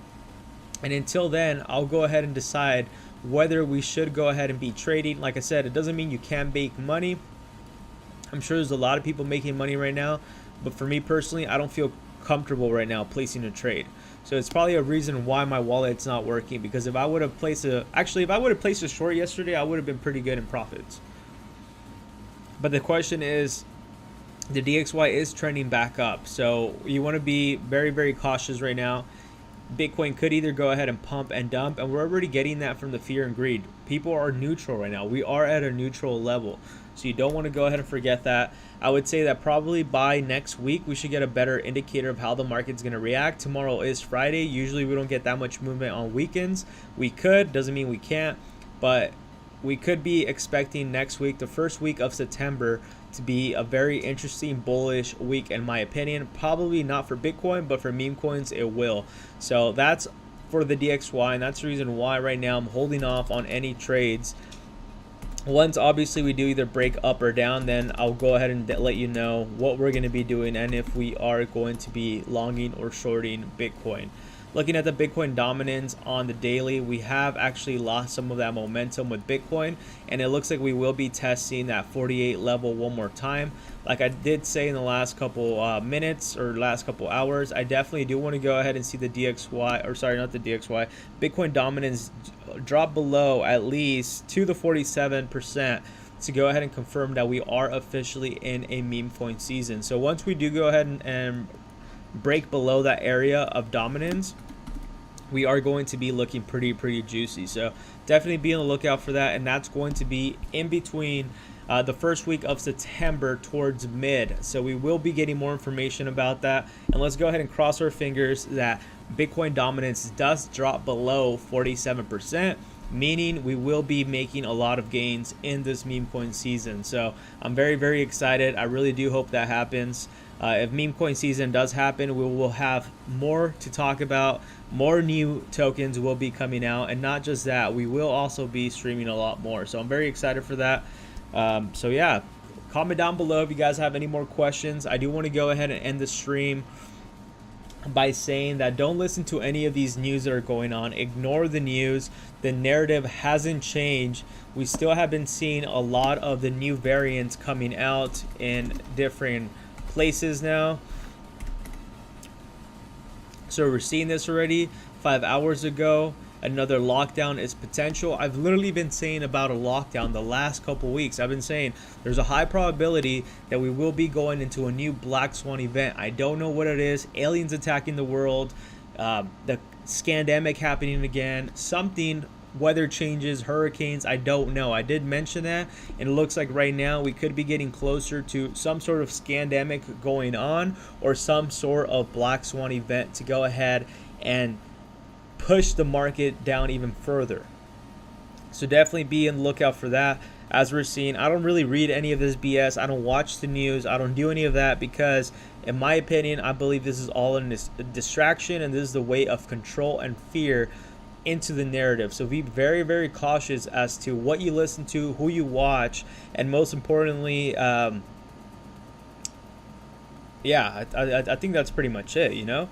And until then, I'll go ahead and decide whether we should go ahead and be trading. Like I said, it doesn't mean you can't make money. I'm sure there's a lot of people making money right now, but for me personally, I don't feel comfortable right now placing a trade. So it's probably a reason why my wallet's not working, because if I would have placed a short yesterday, I would have been pretty good in profits. But the question is, the DXY is trending back up, so you want to be very, very cautious right now. Bitcoin could either go ahead and pump and dump, and we're already getting that from the fear and greed. People are neutral right now. We are at a neutral level, so you don't want to go ahead and forget that. I would say that probably by next week we should get a better indicator of how the market's going to react. Tomorrow is Friday. Usually we don't get that much movement on weekends. We could, doesn't mean we can't, but we could be expecting next week, the first week of September, to be a very interesting bullish week in my opinion. Probably not for Bitcoin, but for meme coins it will. So that's for the DXY, and that's the reason why right now I'm holding off on any trades. Once obviously we do either break up or down, then I'll go ahead and let you know what we're going to be doing and if we are going to be longing or shorting Bitcoin. Looking at the Bitcoin dominance on the daily, we have actually lost some of that momentum with Bitcoin, and it looks like we will be testing that 48 level one more time. Like I did say in the last couple minutes or last couple hours, I definitely do want to go ahead and see the DXY, or sorry, not the DXY, Bitcoin dominance drop below at least to the 47% to go ahead and confirm that we are officially in a meme coin season. So once we do go ahead and break below that area of dominance, we are going to be looking pretty juicy. So definitely be on the lookout for that, and that's going to be in between the first week of September towards mid. So we will be getting more information about that, and let's go ahead and cross our fingers that Bitcoin dominance does drop below 47%, meaning we will be making a lot of gains in this meme coin season. So I'm very excited. I really do hope that happens. If meme coin season does happen, we will have more to talk about. More new tokens will be coming out, and not just that, we will also be streaming a lot more. So I'm very excited for that. So yeah, comment down below if you guys have any more questions. I do want to go ahead and end the stream by saying that don't listen to any of these news that are going on. Ignore the news. The narrative hasn't changed. We still have been seeing a lot of the new variants coming out in different places now. So we're seeing this already 5 hours ago. Another lockdown is potential. I've literally been saying about a lockdown the last couple weeks. I've been saying there's a high probability that we will be going into a new black swan event. I don't know what it is. Aliens attacking the world, the scandemic happening again, something weather changes, hurricanes, I don't know. I did mention that, and it looks like right now we could be getting closer to some sort of scandemic going on, or some sort of black swan event to go ahead and push the market down even further. So definitely be on the lookout for that. As we're seeing, I don't really read any of this BS. I don't watch the news. I don't do any of that because, in my opinion, I believe this is all in this distraction, and this is the way of control and fear into the narrative. So be very, very cautious as to what you listen to, who you watch, and most importantly, yeah, I think that's pretty much it, you know?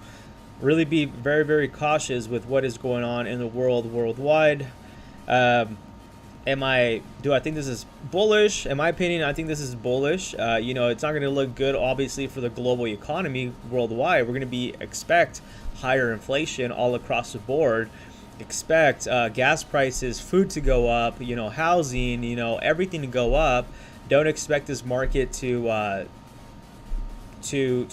Really be very, very cautious with what is going on in the world worldwide. Do I think this is bullish? In my opinion, I think this is bullish. You know, it's not going to look good, obviously, for the global economy worldwide. We're going to expect higher inflation all across the board. Expect gas prices, food to go up, you know, housing, you know, everything to go up. Don't expect this market to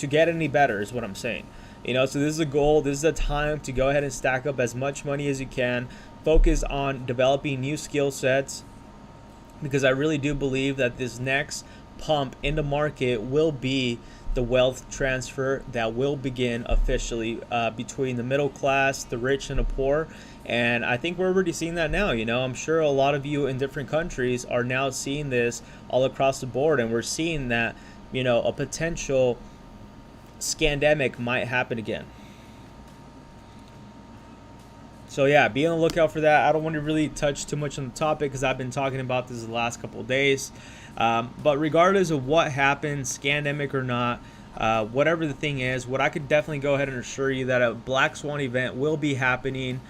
get any better, is what I'm saying. You know, so this is a goal. This is a time to go ahead and stack up as much money as you can. Focus on developing new skill sets, because I really do believe that this next pump in the market will be the wealth transfer that will begin officially between the middle class, the rich, and the poor. And I think we're already seeing that now. You know, I'm sure a lot of you in different countries are now seeing this all across the board, and we're seeing that, you know, a potential scandemic might happen again. So yeah, be on the lookout for that. I don't want to really touch too much on the topic because I've been talking about this the last couple of days. But regardless of what happens, scandemic or not, whatever the thing is, what I could definitely go ahead and assure you that a black swan event will be happening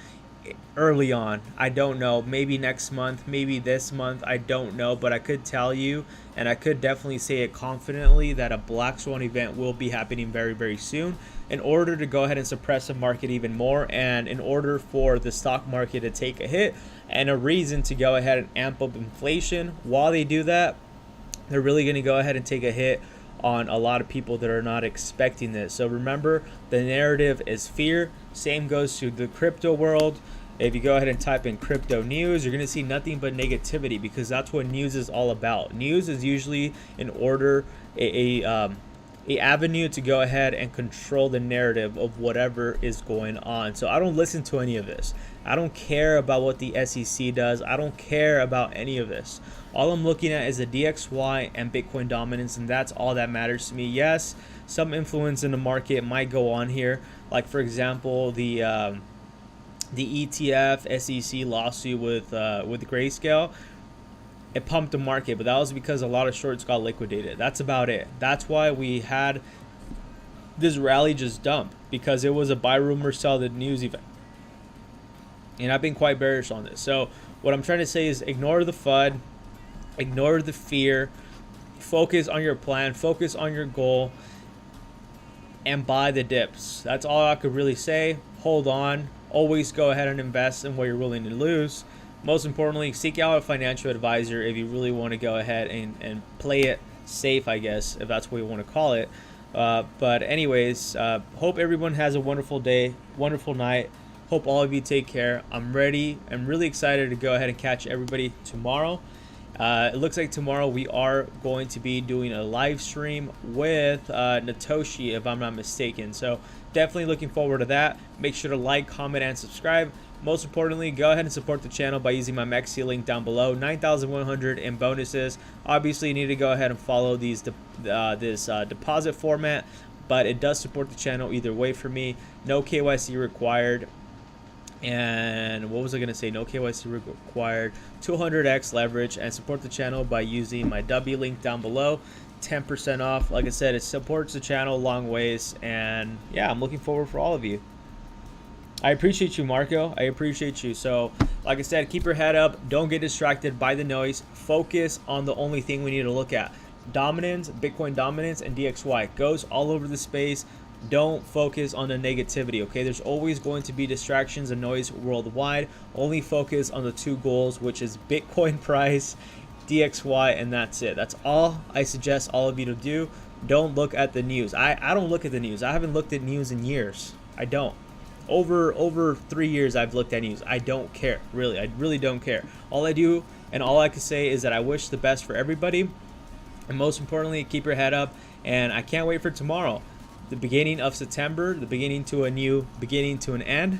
early on. I don't know, maybe next month, maybe this month, I don't know, but I could tell you, and I could definitely say it confidently, that a black swan event will be happening very, very soon, in order to go ahead and suppress the market even more, and in order for the stock market to take a hit, and a reason to go ahead and amp up inflation. While they do that, they're really going to go ahead and take a hit on a lot of people that are not expecting this. So remember, the narrative is fear. Same goes to the crypto world. If you go ahead and type in crypto news, you're going to see nothing but negativity, because that's what news is all about. News is usually an order, a avenue to go ahead and control the narrative of whatever is going on. So I don't listen to any of this. I don't care about what the SEC does. I don't care about any of this. All I'm looking at is the DXY and Bitcoin dominance, and that's all that matters to me. Yes, some influence in the market might go on here, like for example the ETF SEC lawsuit with Grayscale. It pumped the market, but that was because a lot of shorts got liquidated. That's about it. That's why we had this rally just dump, because it was a buy rumor sell the news event. And I've been quite bearish on this. So what I'm trying to say is ignore the FUD, ignore the fear, focus on your plan, focus on your goal, and buy the dips. That's all I could really say. Hold on. Always go ahead and invest in what you're willing to lose. Most importantly, seek out a financial advisor if you really want to go ahead and play it safe, I guess, if that's what you want to call it. But anyways, hope everyone has a wonderful day, wonderful night. Hope all of you take care. I'm ready. I'm really excited to go ahead and catch everybody tomorrow. It looks like tomorrow we are going to be doing a live stream with Natoshi, if I'm not mistaken. So definitely looking forward to that. Make sure to like, comment, and subscribe. Most importantly, go ahead and support the channel by using my MEXC link down below. 9,100 in bonuses. Obviously, you need to go ahead and follow this deposit format, but it does support the channel either way for me. No KYC required. And what was I going to say? No KYC required. 200x leverage, and support the channel by using my W link down below. 10% off. Like I said, it supports the channel long ways. And yeah, I'm looking forward for all of you. I appreciate you, Marco. I appreciate you. So like I said, keep your head up. Don't get distracted by the noise. Focus on the only thing we need to look at. Dominance, Bitcoin dominance, and DXY. Goes all over the space. Don't focus on the negativity, okay? There's always going to be distractions and noise worldwide. Only focus on the two goals, which is Bitcoin price, DXY, and that's it. That's all I suggest all of you to do. Don't look at the news. I don't look at the news. I haven't looked at news in years. I don't. over 3 years I've looked at news. I don't care, really. I really don't care. All I do and all I can say is that I wish the best for everybody, and most importantly, keep your head up. And I can't wait for tomorrow, the beginning of September, the beginning to a new beginning to an end.